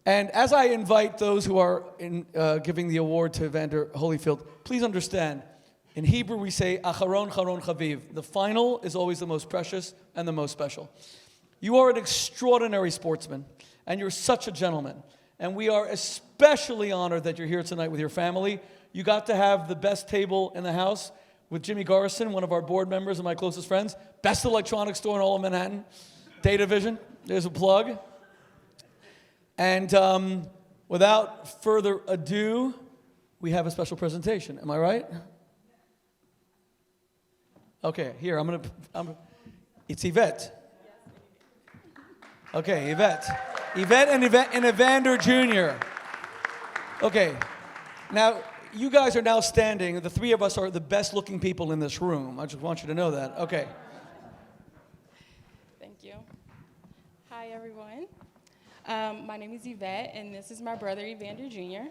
And as I invite those who are giving the award to Evander Holyfield, please understand, in Hebrew we say, Acharon Charon Chaviv. The final is always the most precious and the most special. You are an extraordinary sportsman, and you're such a gentleman. And we are especially honored that you're here tonight with your family. You got to have the best table in the house with Jimmy Garrison, one of our board members and my closest friends. Best electronics store in all of Manhattan. Data Vision, there's a plug. And without further ado, we have a special presentation. Am I right? Okay, here, it's Yvette. Okay, Yvette. Yvette and Evander Jr. Okay, now, you guys are now standing. The three of us are the best looking people in this room. I just want you to know that. Okay. Thank you. Hi, everyone. My name is Yvette, and this is my brother, Evander Jr.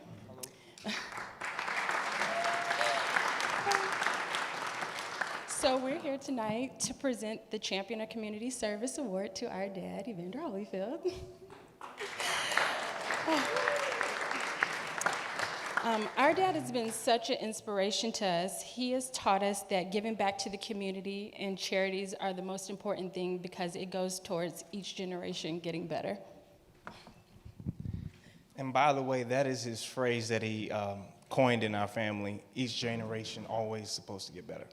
So we're here tonight to present the Champion of Community Service Award to our dad, Evander Holyfield. Our dad has been such an inspiration to us. He has taught us that giving back to the community and charities are the most important thing because it goes towards each generation getting better. And by the way, that is his phrase that he coined in our family, each generation always supposed to get better.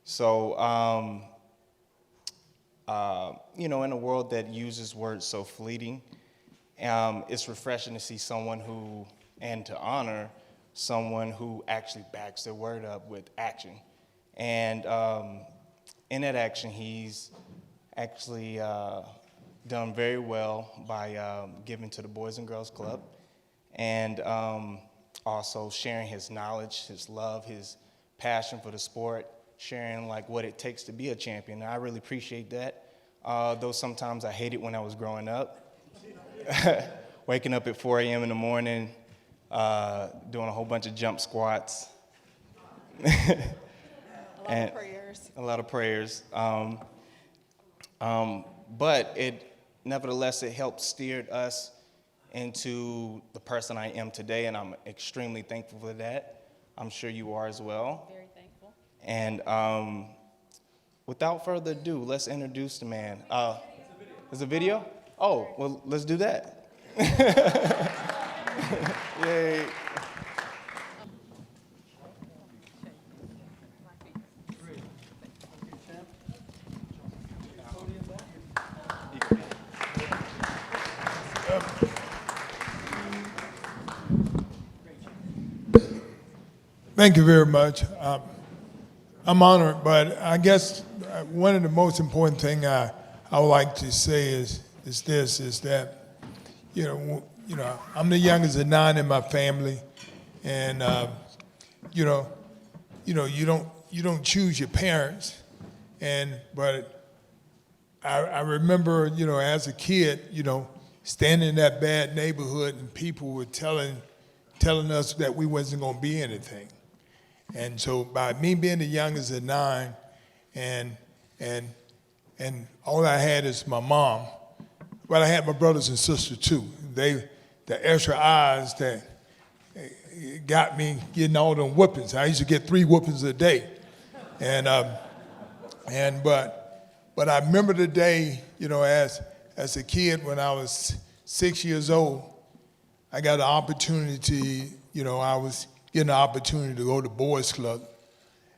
So, in a world that uses words so fleeting, it's refreshing to see someone and to honor someone who actually backs their word up with action. And in that action, he's actually done very well by giving to the Boys and Girls Club and also sharing his knowledge, his love, his passion for the sport, sharing like what it takes to be a champion. And I really appreciate that, though sometimes I hated when I was growing up. Waking up at 4 a.m. in the morning, doing a whole bunch of jump squats. A lot of prayers. But nevertheless, it helped steer us into the person I am today, and I'm extremely thankful for that. I'm sure you are as well. Very thankful. And without further ado, let's introduce the man. There's a video? Oh, well, let's do that. Yay. Thank you very much. I'm honored, but I guess one of the most important thing I would like to say is that I'm the youngest of 9 in my family, and you don't choose your parents, but I remember as a kid standing in that bad neighborhood and people were telling us that we wasn't going to be anything. And so by me being the youngest of 9 and all I had is my mom, but I had my brothers and sisters too. The extra eyes that got me getting all them whoopings. I used to get 3 whoopings a day. But I remember the day, as a kid when I was 6 years old, I got an opportunity, I was getting an opportunity to go to Boys Club.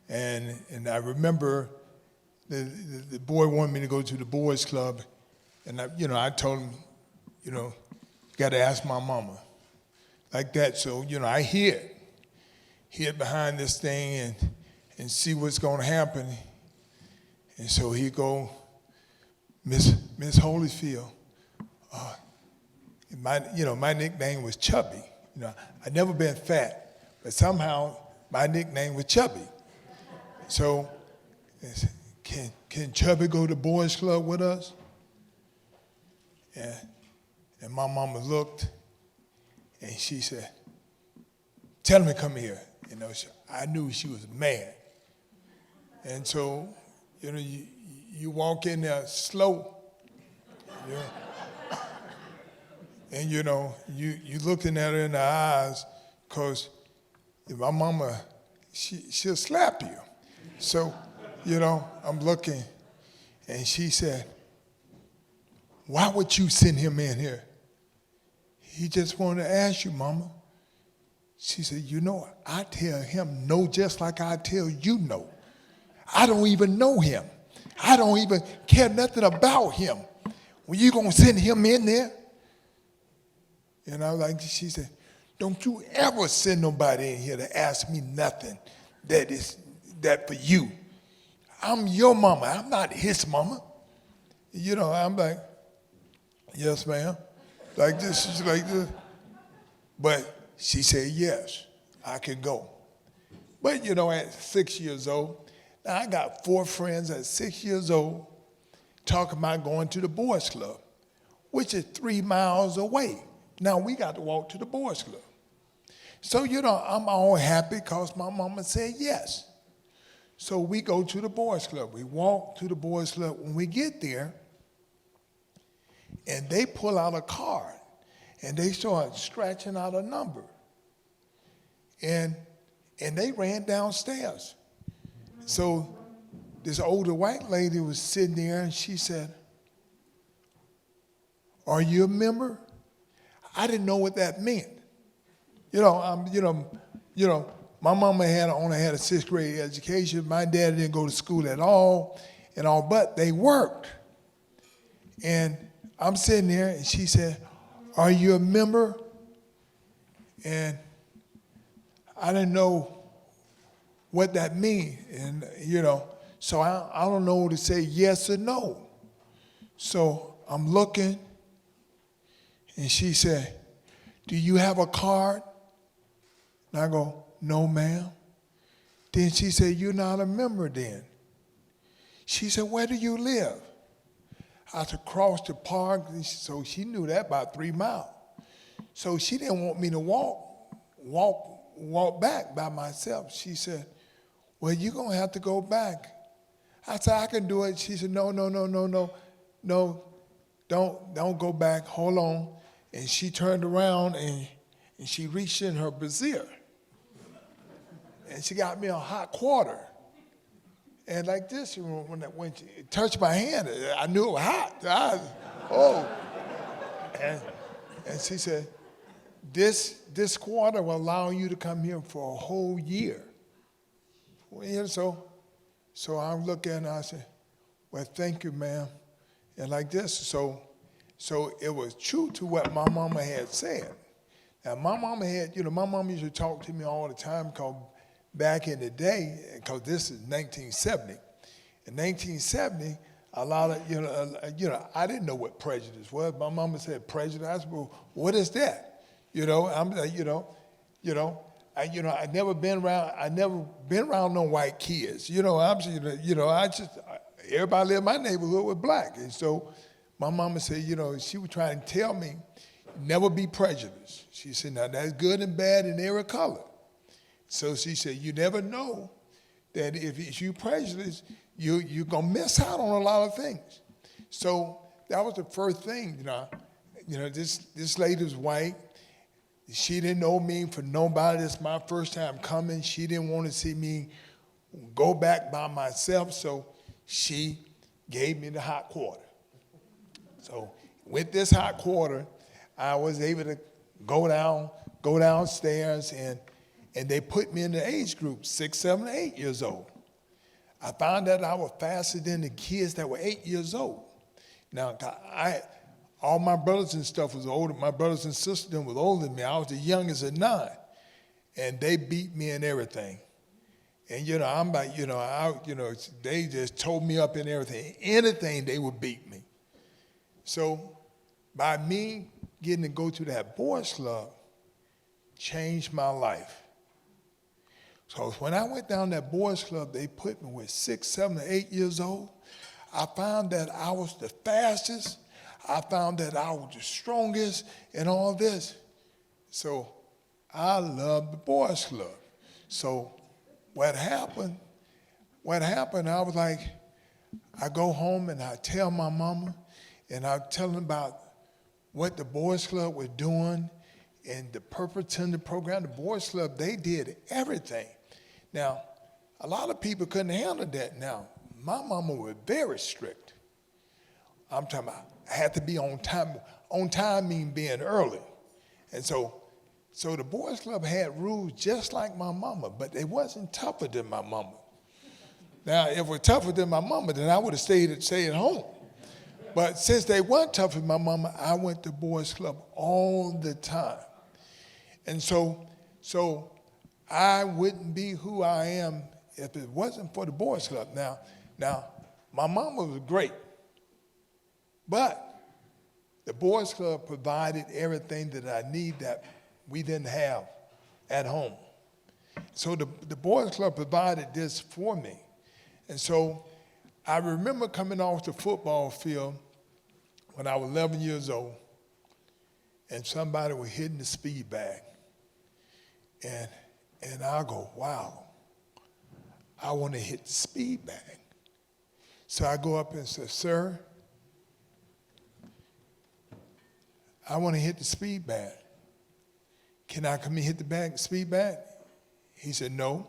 And I remember the boy wanted me to go to the Boys Club. And I told him, you got to ask my mama. Like that, so, I hid behind this thing and see what's going to happen. And so he go, Miss Holyfield, my nickname was Chubby. I'd never been fat, but somehow my nickname was Chubby. So, can Chubby go to Boys Club with us? And my mama looked, and she said, tell him to come here. I knew she was mad. And so, you walk in there slow, And you know, you looking at her in the eyes, because if my mama, she'll slap you. So, you know, I'm looking, and she said, "Why would you send him in here?" "He just wanted to ask you, Mama." She said, "You know, I tell him no just like I tell you no. I don't even know him. I don't even care nothing about him. Well, you gonna send him in there?" And I was like, she said, "Don't you ever send nobody in here to ask me nothing that for you. I'm your mama. I'm not his mama." You know, I'm like, "Yes, ma'am." Like this, she's like this. But she said, "Yes, I can go." But you know, at 6 years old, now I got 4 friends at 6 years old talking about going to the boys club, which is 3 miles away. Now we got to walk to the boys club. So, you know, I'm all happy because my mama said yes. So we go to the boys club. We walk to the boys club. When we get there, and they pull out a card, and they start scratching out a number. And they ran downstairs. So this older white lady was sitting there, and she said, "Are you a member?" I didn't know what that meant. You know, my mama only had a 6th grade education. My dad didn't go to school at all, but they worked. And I'm sitting there, and she said, "Are you a member?" And I didn't know what that means, and you know, so I don't know to say yes or no. So I'm looking, and she said, "Do you have a card?" And I go, "No, ma'am." Then she said, "You're not a member then." She said, "Where do you live?" I said, "Across the park." So she knew that about 3 miles. So she didn't want me to walk back by myself. She said, "Well, you're going to have to go back." I said, "I can do it." She said, No, don't go back. Hold on." And she turned around, and she reached in her brassiere, and she got me a hot quarter. And like this, when she touched my hand, I knew it was hot. And she said, this quarter will allow you to come here for a whole year. Well, so I'm looking, and I said, "Well, thank you, ma'am." And like this, so it was true to what my mama had said. Now, my mama used to talk to me all the time, because back in the day, because this is 1970. In 1970, a lot of, I didn't know what prejudice was. My mama said prejudice. I said, "Well, what is that?" I'm like, I never been around no white kids. Everybody in my neighborhood was black. And so my mama said, she was trying to tell me, never be prejudiced. She said, now that's good and bad in every color. So she said, you never know that if you prejudiced, you're going to miss out on a lot of things. So that was the first thing, this lady was white. She didn't know me for nobody. It's my first time coming. She didn't want to see me go back by myself, so she gave me the hot quarter. So with this hot quarter, I was able to go downstairs, and they put me in the age group, 6, 7, 8 years old. I found out I was faster than the kids that were 8 years old. Now, all my brothers and stuff was older. My brothers and sisters was older than me. I was the youngest of 9, and they beat me in everything. And I'm like, they just told me up in everything. Anything they would beat me. So by me getting to go to that boys club changed my life. So when I went down that boys club, they put me with 6, 7, 8 years old. I found that I was the fastest. I found that I was the strongest and all this. So I loved the boys club. So what happened, I was like, I go home and I tell my mama, and I tell her about what the Boys Club was doing and the perpetuity program, the Boys Club, they did everything. Now, a lot of people couldn't handle that. Now, my mama was very strict. I'm talking about I had to be on time. On time means being early. And so the Boys Club had rules just like my mama, but they wasn't tougher than my mama. Now, if it were tougher than my mama, then I would have stayed at home. But since they weren't tougher than my mama, I went to Boys Club all the time. And so I wouldn't be who I am if it wasn't for the Boys Club. Now, my mama was great, but the Boys Club provided everything that I need that we didn't have at home. So the Boys Club provided this for me. And so I remember coming off the football field when I was 11 years old, and somebody was hitting the speed bag. And I go, wow, I want to hit the speed bag. So I go up and say, sir, I want to hit the speed bag. Can I come and hit the speed bag? He said, no.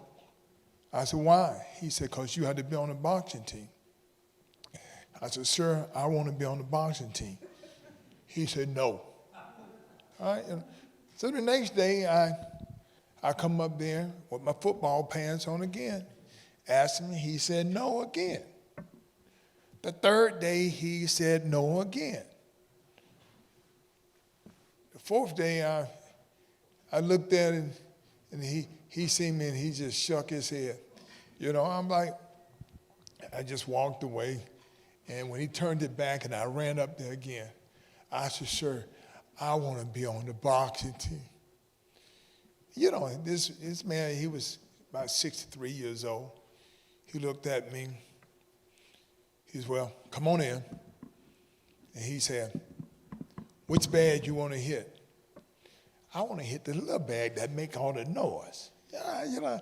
I said, why? He said, because you had to be on the boxing team. I said, sir, I want to be on the boxing team. He said, no. All right. So the next day, I come up there with my football pants on again. Asked him, he said no again. The third day, he said no again. The fourth day, I looked at him, and he seen me, and he just shook his head. You know, I'm like, I just walked away, and when he turned it back and I ran up there again, I said, sir, I want to be on the boxing team. You know, this man, he was about 63 years old. He looked at me. He said, well, come on in. And he said, which bag you want to hit? I want to hit the little bag that make all the noise. You know.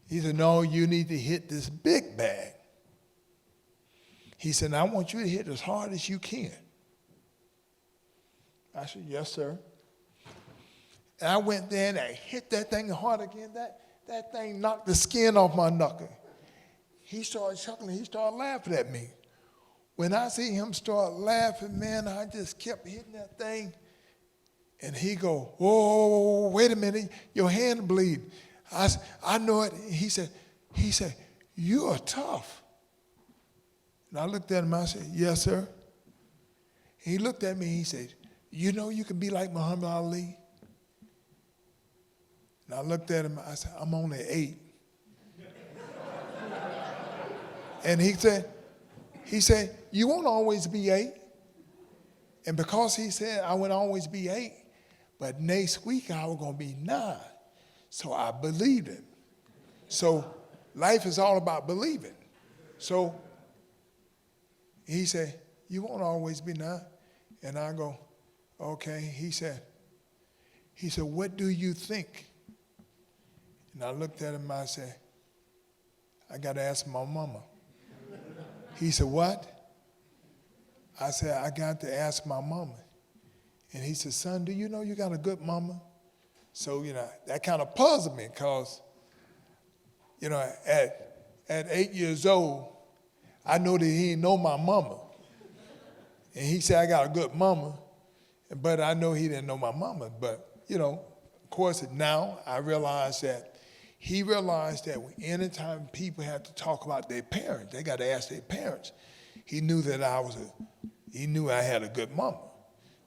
He said, no, you need to hit this big bag. He said, I want you to hit as hard as you can. I said, yes, sir. And I went there and I hit that thing hard again. That thing knocked the skin off my knuckle. He started chuckling. He started laughing at me. When I see him start laughing, man, I just kept hitting that thing. And he go, whoa, wait a minute, your hand bleed. I know it. He said, you are tough. And I looked at him, I said, yes, sir. He looked at me, he said, you know you can be like Muhammad Ali? And I looked at him, I said, I'm only 8. And he said, you won't always be 8. And because he said I would always be 8, but next week I was going to be 9. So I believed him. So life is all about believing. So he said, you won't always be 9. And I go, okay. He said, what do you think? And I looked at him and I said, I got to ask my mama. He said, what? I said, I got to ask my mama. And he said, son, do you know you got a good mama? So, you know, that kind of puzzled me because, you know, at 8 years old, I know that he didn't know my mama. And he said, I got a good mama, but I know he didn't know my mama. But, you know, of course, now I realize that he realized that anytime people have to talk about their parents, they got to ask their parents. He knew that he knew I had a good mama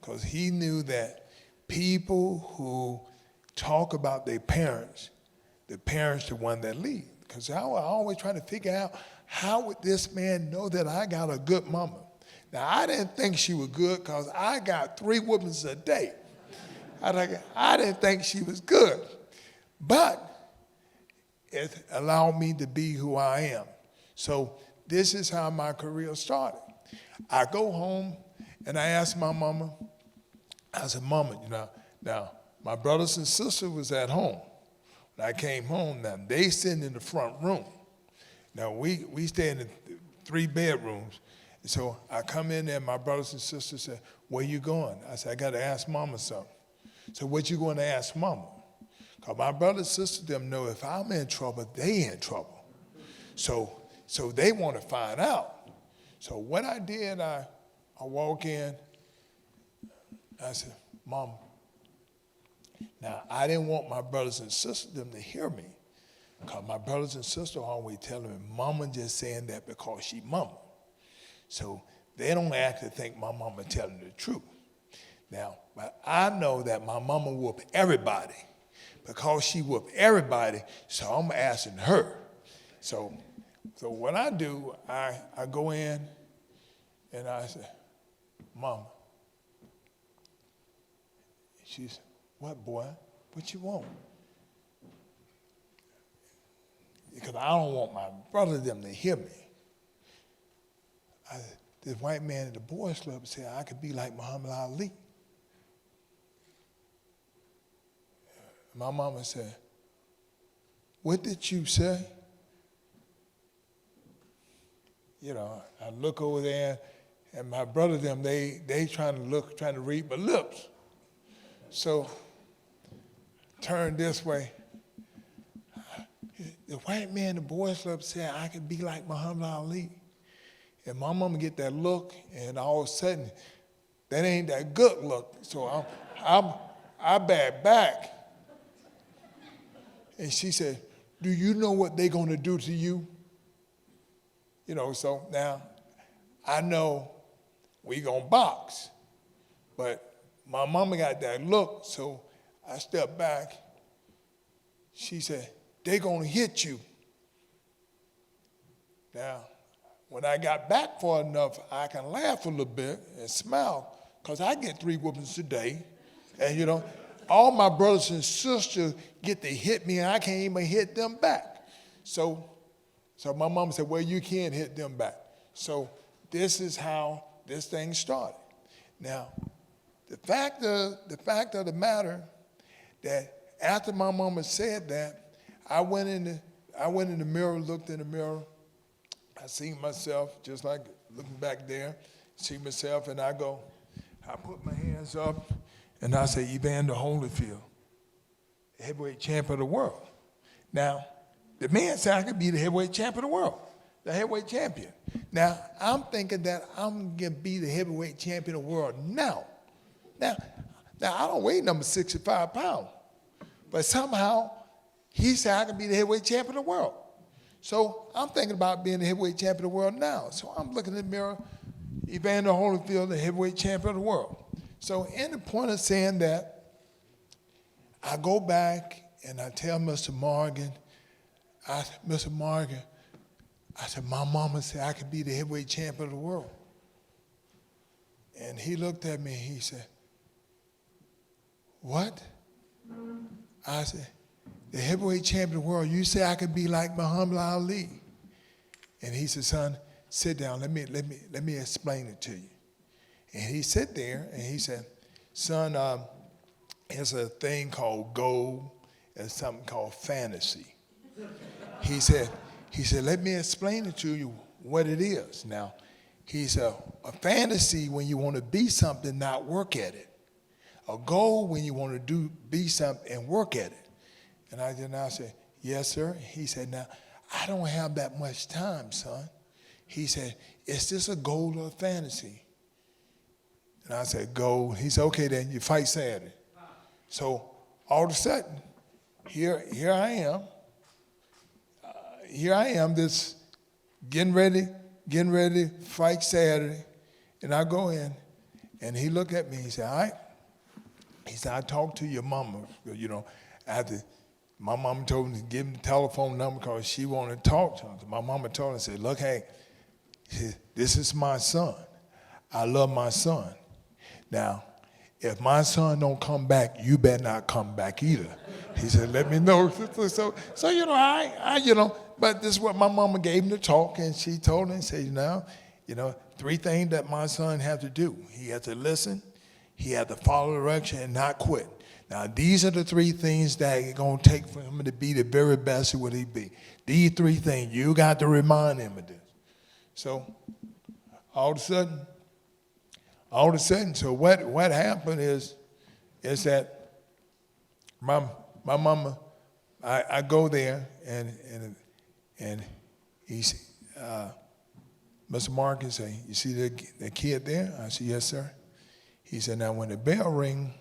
because he knew that people who talk about their parents, the parents the one that lead. Because I was always trying to figure out how would this man know that I got a good mama. Now, I didn't think she was good because I got 3 whoopings a day. I didn't think she was good. But it allowed me to be who I am. So this is how my career started. I go home and I ask my mama, I said, Mama, you know, now my brothers and sisters was at home. When I came home, now they sitting in the front room. Now we stay in the 3 bedrooms, So I come in there, my brothers and sisters say, where you going? I said, I got to ask Mama something. So what you going to ask Mama? Because my brothers and sisters them know if I'm in trouble, they in trouble. So they want to find out. So what I did, I walk in, I said, Mama, now I didn't want my brothers and sisters them to hear me. Because my brothers and sisters always telling me, Mama just saying that because she Mama. So they don't actually think my mama telling the truth. Now, but I know that my mama whoop everybody. Because she whoop everybody, so I'm asking her. So what I do, I go in and I say, Mama. She said, what, boy? What you want? Because I don't want my brother them to hear me. This white man at the boys club said I could be like Muhammad Ali. My mama said, what did you say? You know, I look over there, and my brother them, they trying to read my lips. So, turn this way. The white man at the boys club said I could be like Muhammad Ali. And my mama get that look, and all of a sudden, that ain't that good look. So I back back. And she said, do you know what they gonna do to you? You know, so now I know we gonna box. But my mama got that look, so I stepped back. She said, they gonna hit you. Now, when I got back far enough, I can laugh a little bit and smile, because I get 3 whoopings a day. And, you know, all my brothers and sisters get to hit me, and I can't even hit them back. So my mama said, well, you can't hit them back. So this is how this thing started. Now, the fact of the matter that after my mama said that, I went in the mirror, looked in the mirror. I seen myself, just like looking back there, see myself, and I put my hands up, and I say, Evander Holyfield, the heavyweight champion of the world. Now, the man said I could be the heavyweight champion of the world, the heavyweight champion. Now, I'm thinking that I'm going to be the heavyweight champion of the world now. Now, I don't weigh number 65 pounds, but somehow he said I could be the heavyweight champion of the world. So I'm thinking about being the heavyweight champion of the world now. So I'm looking in the mirror, Evander Holyfield, the heavyweight champion of the world. So in the point of saying that, I go back and I tell Mr. Morgan, Mr. Morgan, I said, my mama said I could be the heavyweight champion of the world. And he looked at me and he said, what? I said, the heavyweight champion of the world, you say I could be like Muhammad Ali. And he said, son, sit down, let me explain it to you. And he sat there and he said, son, there's a thing called gold and something called fantasy. He said, let me explain it to you what it is. Now, he said, a fantasy when you want to be something, not work at it. A goal when you want to be something and work at it. And I said, yes, sir. He said, now, I don't have that much time, son. He said, is this a goal or a fantasy? And I said, goal. He said, okay, then you fight Saturday. So all of a sudden, here I am. Here I am, this getting ready to fight Saturday. And I go in, and he looked at me. He said, all right. He said, I talked to your mama, you know, after my mama told me to give him the telephone number because she wanted to talk to him. My mama told him, said, look, hey, this is my son. I love my son. Now, if my son don't come back, you better not come back either. He said, let me know. So you know, I but this is what my mama gave him to talk, and she told him, said, you know, 3 things that my son had to do. He had to listen, he had to follow direction, and not quit. Now, these are the 3 things that it's going to take for him to be the very best of what he be. These 3 things, you got to remind him of this. So all of a sudden, so what happened is that my mama, I go there and he's Mr. Marcus say, you see the kid there? I said, yes, sir. He said, now when the bell ring,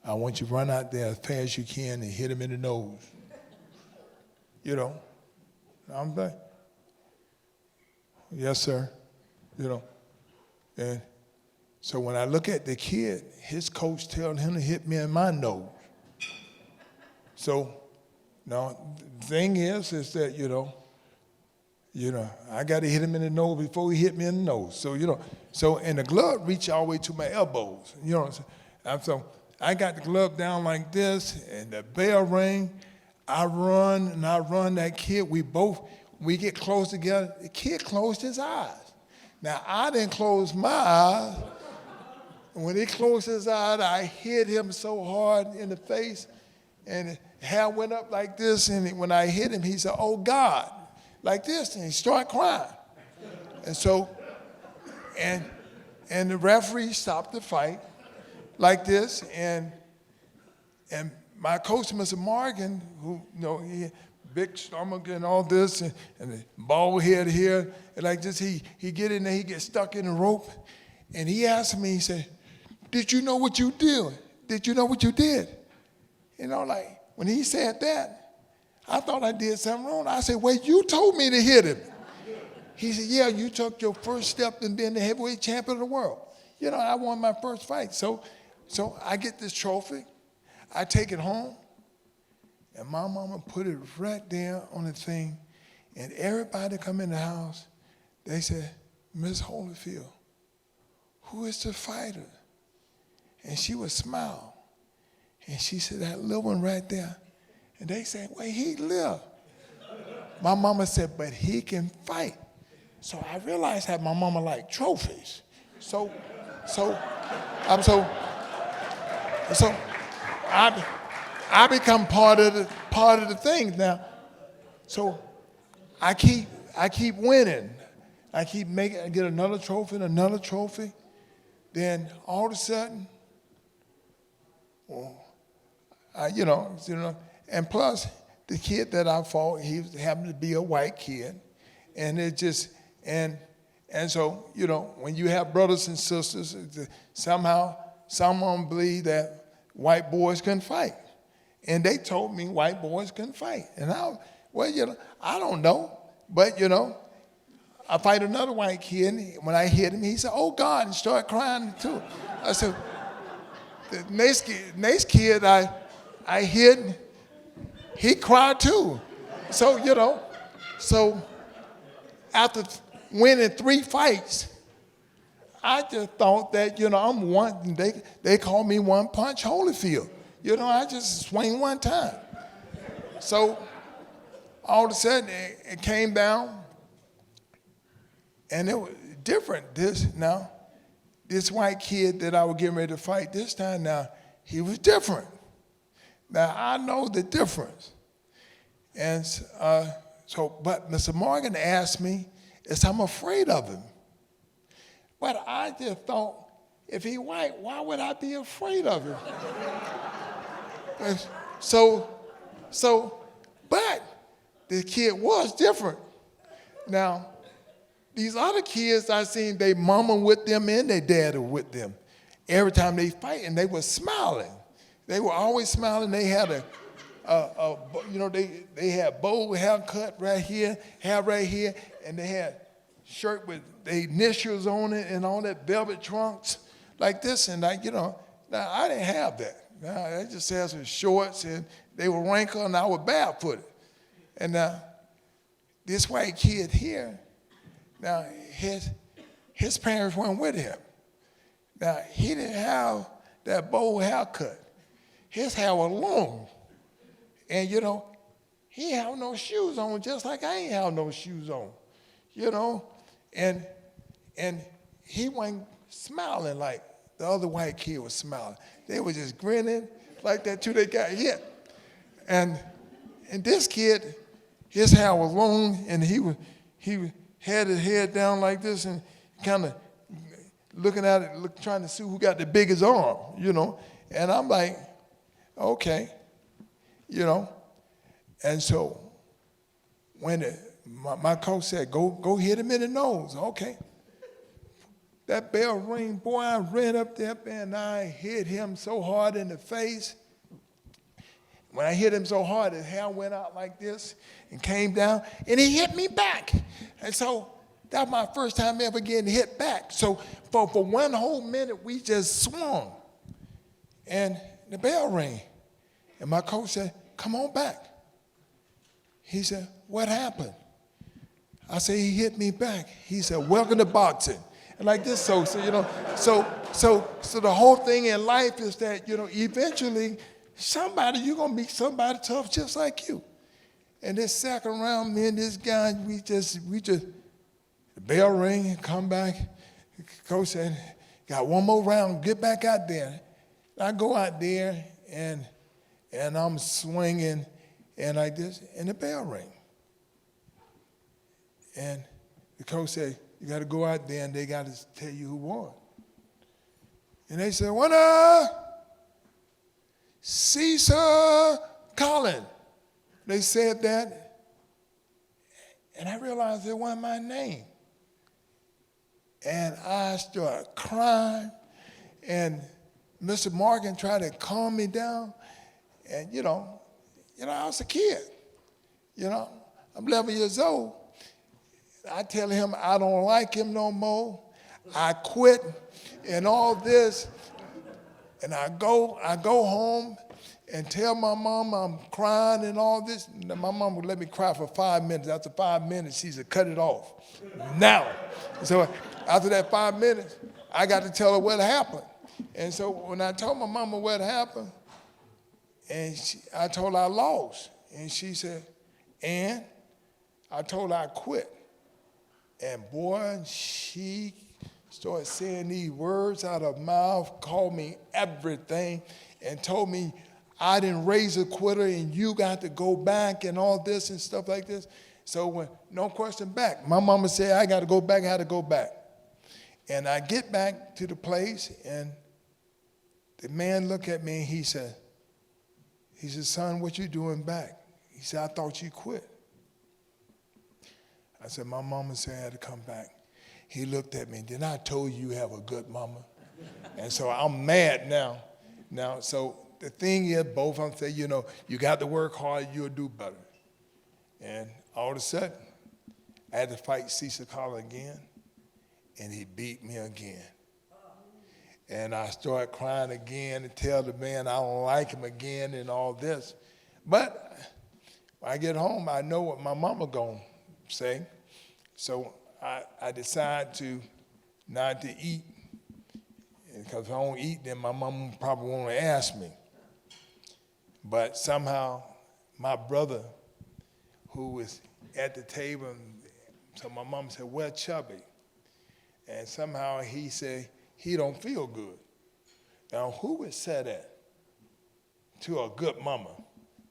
I want you to run out there as fast as you can and hit him in the nose. You know, I'm like, yes, sir. You know, and so when I look at the kid, his coach telling him to hit me in my nose. So now the thing is that, you know, I got to hit him in the nose before he hit me in the nose. So, and the glove reached all the way to my elbows. You know what I'm saying? And so I got the glove down like this, and the bell rang. I run that kid. We get close together. The kid closed his eyes. Now, I didn't close my eyes. When he closed his eyes, I hit him so hard in the face, and his hair went up like this, and when I hit him, he said, oh, God, like this, and he started crying. And so, and the referee stopped the fight like this, and my coach, Mr. Morgan, who, you know, he had big stomach and all this, and the bald head here, and like this, he get in there, he get stuck in the rope, and he asked me, he said, did you know what you did? Did you know what you did? You know, like, when he said that, I thought I did something wrong. I said, well, you told me to hit him. He said, yeah, you took your first step in being the heavyweight champion of the world. You know, I won my first fight. So I get this trophy. I take it home, and my mama put it right there on the thing, and everybody come in the house, they said, Miss Holyfield, who is the fighter? And she would smile, and she said, that little one right there. And they said, well, he lived. My mama said, but he can fight. So I realized that my mama liked trophies. So I become part of the thing now. So I keep winning. I get another trophy and another trophy. Then all of a sudden, and plus the kid that I fought, he happened to be a white kid, and it just and so, you know, when you have brothers and sisters, somehow someone believed that white boys couldn't fight. And they told me white boys couldn't fight. And I don't know. But, you know, I fight another white kid. When I hit him, he said, oh, God, and started crying too. I said, the next kid I hit, he cried too. So, you know, after winning 3 fights, I just thought that, you know, I'm one, they call me One Punch Holyfield. You know, I just swing one time. So all of a sudden it came down, and it was different. This white kid that I was getting ready to fight this time now, he was different. Now I know the difference. And but Mr. Morgan asked me, is I'm afraid of him. But I just thought, if he white, why would I be afraid of him? But the kid was different. Now, these other kids I seen, they mama with them and their dad were with them. Every time they fight, and they were smiling. They were always smiling. They had they had bowl haircut right here, hair right here, and they had shirt with the initials on it and all that velvet trunks like this. And now I didn't have that. Now I just had some shorts, and they were wrinkled, and I was barefooted. And now this white kid here, now his parents weren't with him. Now he didn't have that bowl haircut. His hair was long. And, you know, he had no shoes on, just like I ain't have no shoes on, you know. And he wasn't smiling like the other white kid was smiling. They were just grinning like that till they got hit. And this kid, his hair was long, and he had his head down like this, and kind of looking at it, trying to see who got the biggest arm, you know. And I'm like, okay, you know. And so when my coach said, go hit him in the nose, okay. That bell ring, boy, I ran up there and I hit him so hard in the face. When I hit him so hard, his hair went out like this and came down, and he hit me back. And so that was my first time ever getting hit back. So for 1 whole minute, we just swung. And the bell rang. And my coach said, come on back. He said, what happened? I said, he hit me back. He said, welcome to boxing. And like this, so you know, so the whole thing in life is that, you know, eventually you're gonna meet somebody tough just like you. And this second round, me and this guy, we just the bell ring and come back. Coach said, got one more round, get back out there. I go out there and I'm swinging and like this, and the bell ring. And the coach said, you got to go out there and they got to tell you who won. And they said, winner, Cesar Collins. They said that, and I realized it wasn't my name. And I started crying, and Mr. Morgan tried to calm me down. And, you know, I was a kid. You know, I'm 11 years old. I tell him I don't like him no more. I quit and all this. And I go home and tell my mom I'm crying and all this. My mom would let me cry for 5 minutes. After 5 minutes, she said, cut it off. Now. So after that 5 minutes, I got to tell her what happened. And so when I told my mama what happened, and I told her I lost. And she said, and I told her I quit. And boy, she started saying these words out of her mouth, called me everything, and told me I didn't raise a quitter and you got to go back and all this and stuff like this. So when, no question back. My mama said I got to go back, I had to go back. And I get back to the place and the man looked at me and he said, son, what you doing back? He said, I thought you quit. I said, my mama said I had to come back. He looked at me, then I told you have a good mama. And so I'm mad now. So the thing is, both of them say, you know, you got to work hard, you'll do better. And all of a sudden, I had to fight Cecil Collins again, and he beat me again. And I started crying again and tell the man I don't like him again and all this. But when I get home, I know what my mama gonna say. So I decide to not to eat. Because if I don't eat, then my mama probably won't ask me. But somehow, my brother, who was at the table, so my mom said, where's Chubby? And somehow he said, he don't feel good. Now, who would say that to a good mama,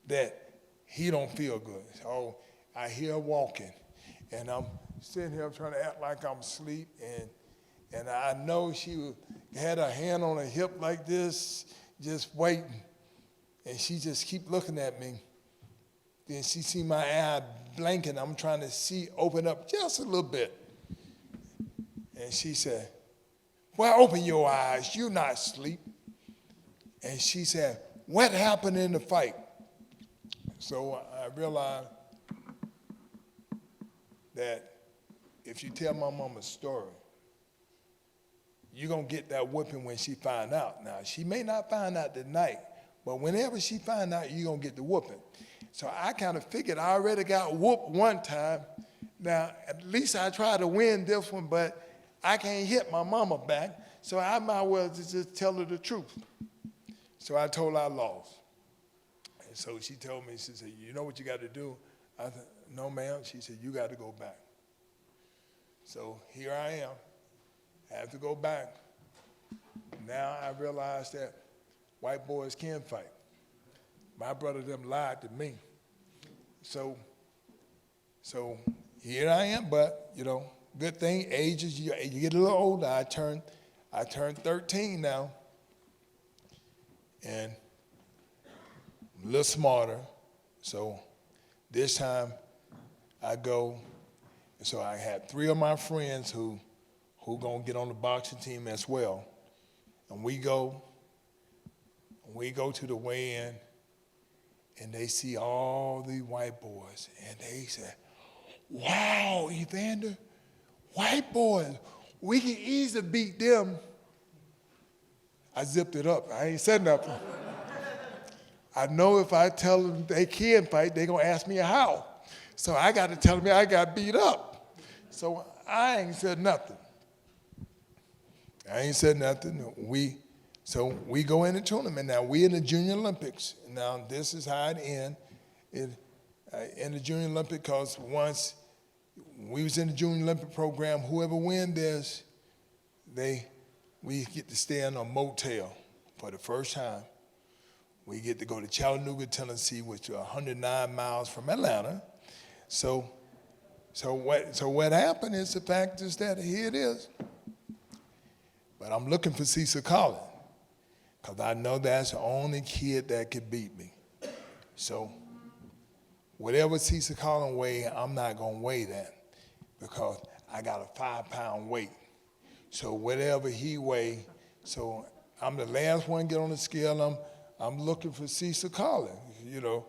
that he don't feel good? So I hear her walking, and I'm sitting here trying to act like I'm asleep, and I know she had her hand on her hip like this, just waiting, and she just keep looking at me. Then she see my eye blinking. I'm trying to see, open up just a little bit. And she said, well, open your eyes, you're not asleep. And she said, what happened in the fight? So I realized that if you tell my mama's story, you're going to get that whooping when she find out. Now, she may not find out tonight, but whenever she find out, you're going to get the whooping. So I kind of figured I already got whooped one time. Now, at least I tried to win this one, but I can't hit my mama back, so I might as well just tell her the truth. So I told her I lost. And so she told me, she said, you know what you got to do? I said, no, ma'am. She said, you got to go back. So here I am. I have to go back. Now I realize that white boys can fight. My brother them lied to me. So here I am, but, you know, good thing, ages, you get a little older. I turned 13 now, and I'm a little smarter. So this time I go, and so I had 3 of my friends who gonna get on the boxing team as well. And we go to the weigh-in, and they see all the white boys, and they say, "Wow, Evander, white boys, we can easily beat them." I zipped it up. I ain't said nothing. I know if I tell them they can fight, they're gonna ask me how. So I got to tell them I got beat up. So I ain't said nothing. So we go in the tournament. Now, we in the Junior Olympics. Now, this is how it ends. In the Junior Olympics, because once we was in the Junior Olympic program, whoever wins this, we get to stay in a motel for the first time. We get to go to Chattanooga, Tennessee, which is 109 miles from Atlanta. So what happened is, the fact is that here it is. But I'm looking for Cecil Collins, because I know that's the only kid that could beat me. So whatever Cecil Collins weigh, I'm not going to weigh that, because I got a 5-pound weight. So whatever he weigh, so I'm the last one to get on the scale. I'm looking for Cecil Collins, you know.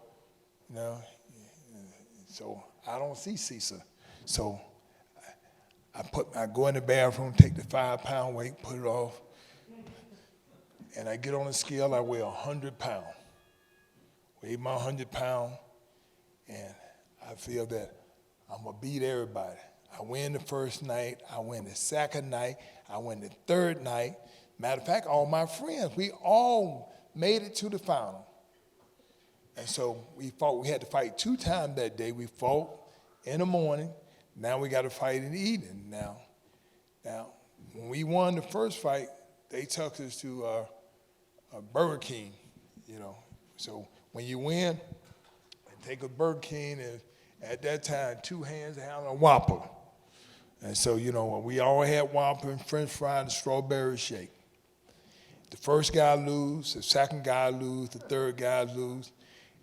So I don't see Cecil. So I go in the bathroom, take the 5-pound weight, put it off, and I get on the scale. I weigh 100 pounds. Weigh my 100 pounds, and I feel that I'm gonna beat everybody. I win the first night, I win the second night, I win the third night. Matter of fact, all my friends, we all made it to the final. And so we fought. We had to fight 2 times that day. We fought in the morning. Now we got to fight in the evening. Now, when we won the first fight, they took us to a Burger King, you know. So when you win, they take a Burger King, and at that time, 2 hands had a Whopper. And so, you know, we all had Whopper and French fry and strawberry shake. The first guy lose, the second guy lose, the third guy lose.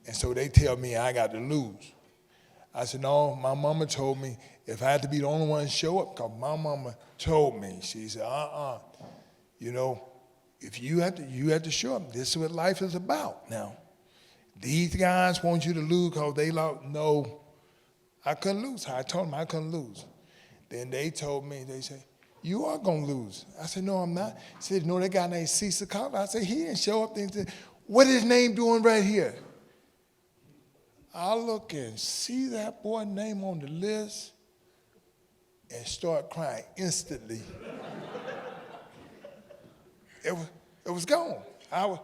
And so they tell me I got to lose. I said, no, my mama told me if I had to be the only one to show up, because my mama told me, she said, you know, if you have to show up. This is what life is about. Now, these guys want you to lose because they like, no, I couldn't lose. I told them I couldn't lose. Then they told me, they said, you are going to lose. I said, no, I'm not. They said, no, that guy named Cecil Collins. I said, he didn't show up. They said, what is his name doing right here? I look and see that boy's name on the list and start crying instantly. It was gone. I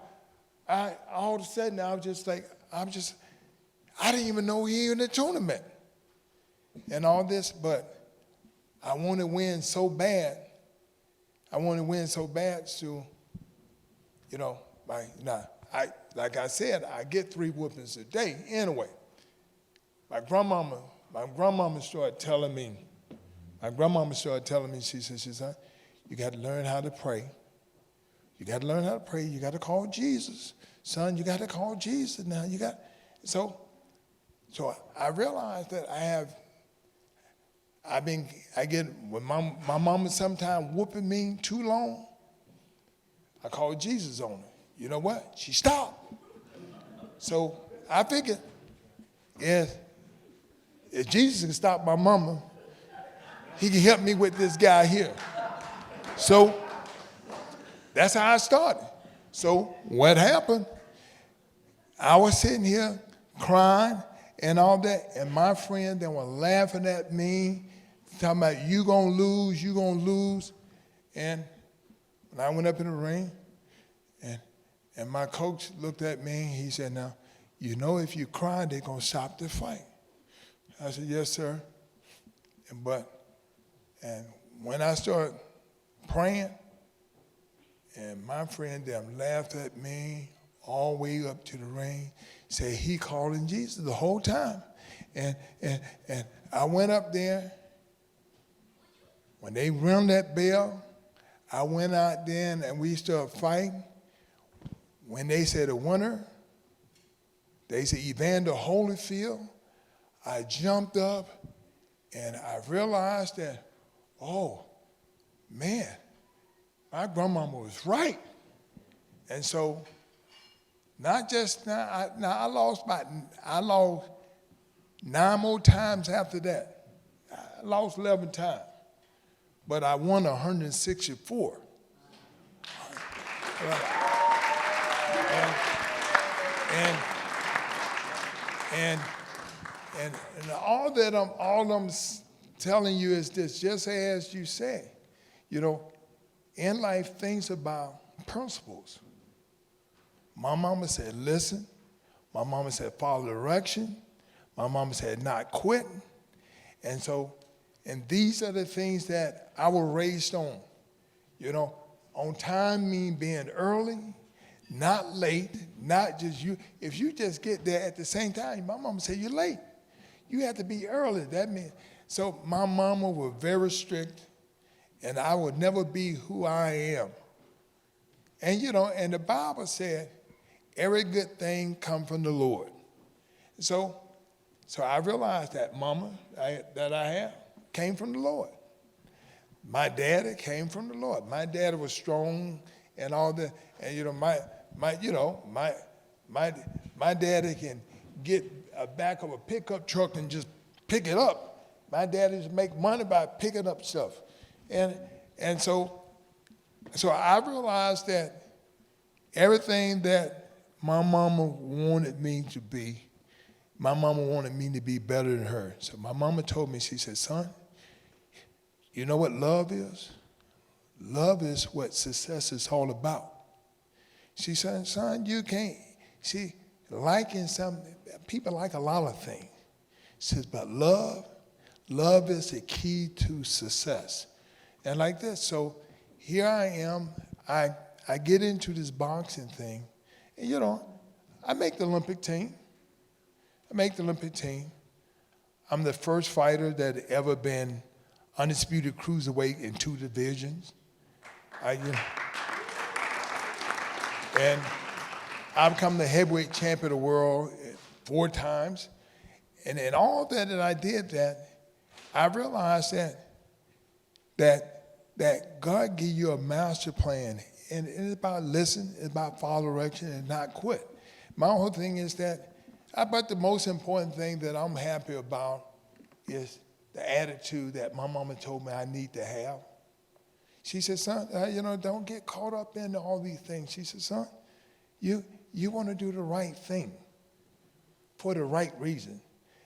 all of a sudden, I was just like, I didn't even know he was in the tournament and all this, but I want to win so bad. I want to win so bad, so, you know, like I said, I get 3 whoopings a day anyway. My grandmama started telling me, she said, you got to learn how to pray. You got to learn how to pray. You got to call Jesus. Son, you got to call Jesus now. So I realized that when my mama sometimes whooping me too long, I called Jesus on her. You know what? She stopped. So I figured, if Jesus can stop my mama, he can help me with this guy here. So that's how I started. So what happened? I was sitting here crying and all that, and my friends, they were laughing at me, talking about, you gonna lose. And when I went up in the ring, and my coach looked at me, he said, now, you know if you cry, they're gonna stop the fight. I said, yes, sir. And when I started praying, and my friend them laughed at me all the way up to the ring, say he calling Jesus the whole time. And I went up there, When they rung that bell, I went out there and we started fighting. When they said the winner, they said Evander Holyfield, I jumped up and I realized that, oh, man, my grandmama was right. And so, not just now, I lost 9 more times after that. I lost 11 times, but I won 164. And all I'm telling you is this, just as you say, in life, things about principles. My mama said, listen. My mama said, follow direction. My mama said, not quitting. And these are the things that I was raised on. On time mean being early, not late, not just you. If you just get there at the same time, my mama said, you're late. You have to be early. That means, so my mama was very strict, and I would never be who I am. And and the Bible said, every good thing comes from the Lord. So I realized that mama that I have came from the Lord. My daddy came from the Lord. My daddy was strong and all that. And my daddy can get a back of a pickup truck and just pick it up. My daddy used to make money by picking up stuff. And so I realized that everything that my mama wanted me to be, my mama wanted me to be better than her. So my mama told me, she said, son, you know what love is? Love is what success is all about. She said, son, you can't, see, liking something, people like a lot of things. She says, but love is the key to success. And like this, so here I am, I get into this boxing thing, and I make the Olympic team. I'm the first fighter that ever been undisputed cruiserweight in 2 divisions. And I've become the heavyweight champion of the world 4 times. And in all that I did that, I realized that God give you a master plan. And it's about listen, it's about follow direction and not quit. My whole thing is but the most important thing that I'm happy about is the attitude that my mama told me I need to have. She said, son, don't get caught up in all these things. She said, son, you want to do the right thing for the right reason.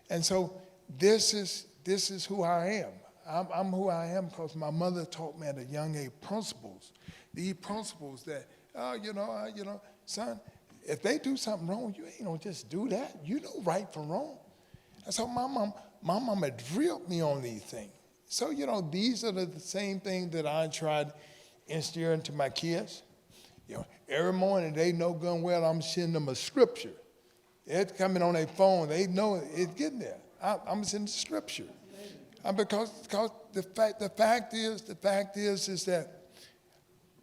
And so this is who I am. I'm who I am because my mother taught me at a young age principles. These principles that, son, if they do something wrong, you ain't gonna just do that. You know right from wrong. And so my mama drilled me on these things. So, these are the same things that I try to instill into my kids. Every morning they know good well I'm sending them a scripture. It's coming on their phone. They know it's getting there. I'm sending scripture. Because the fact is that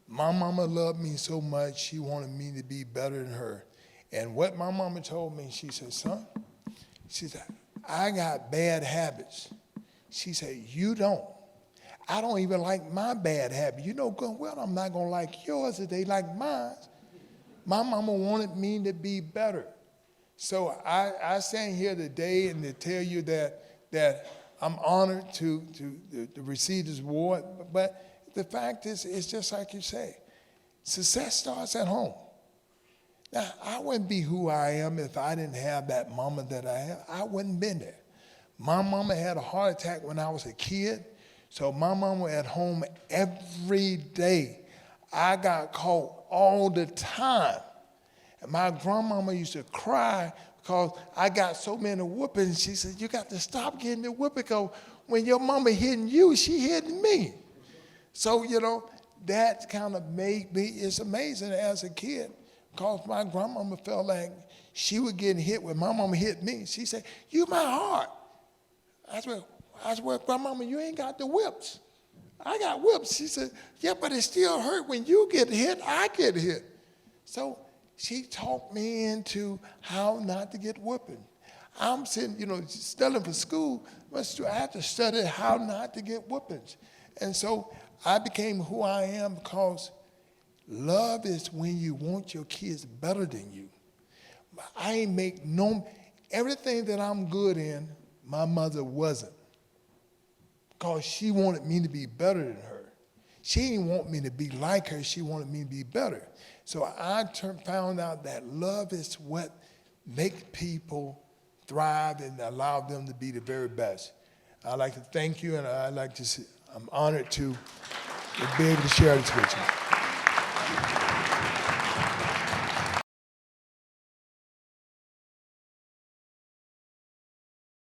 my mama loved me so much, she wanted me to be better than her. And what my mama told me, she said, son, she said, I got bad habits. She said, you don't. I don't even like my bad habits. You know good well I'm not going to like yours if they like mine. My mama wanted me to be better. So I stand here today and to tell you that I'm honored to receive this award. But the fact is, it's just like you say, success starts at home. Now, I wouldn't be who I am if I didn't have that mama that I have. I wouldn't been there. My mama had a heart attack when I was a kid, so my mama at home every day. I got caught all the time. And my grandmama used to cry because I got so many whoopings. She said, you got to stop getting the whooping because when your mama hitting you, she hitting me. So, that kind of made me, it's amazing as a kid, because my grandmama felt like she was getting hit when my mama hit me. She said, you my heart. I swear, grandmama, you ain't got the whips. I got whipped. She said, yeah, but it still hurt when you get hit, I get hit. So she talked me into how not to get whooping. I'm sitting, studying for school, but I had to study how not to get whoopings. And so I became who I am because love is when you want your kids better than you. I ain't make everything that I'm good in, my mother wasn't. Because she wanted me to be better than her. She didn't want me to be like her, she wanted me to be better. So I found out that love is what makes people thrive and allow them to be the very best. I'd like to thank you, and I'm honored to be able to share this with you.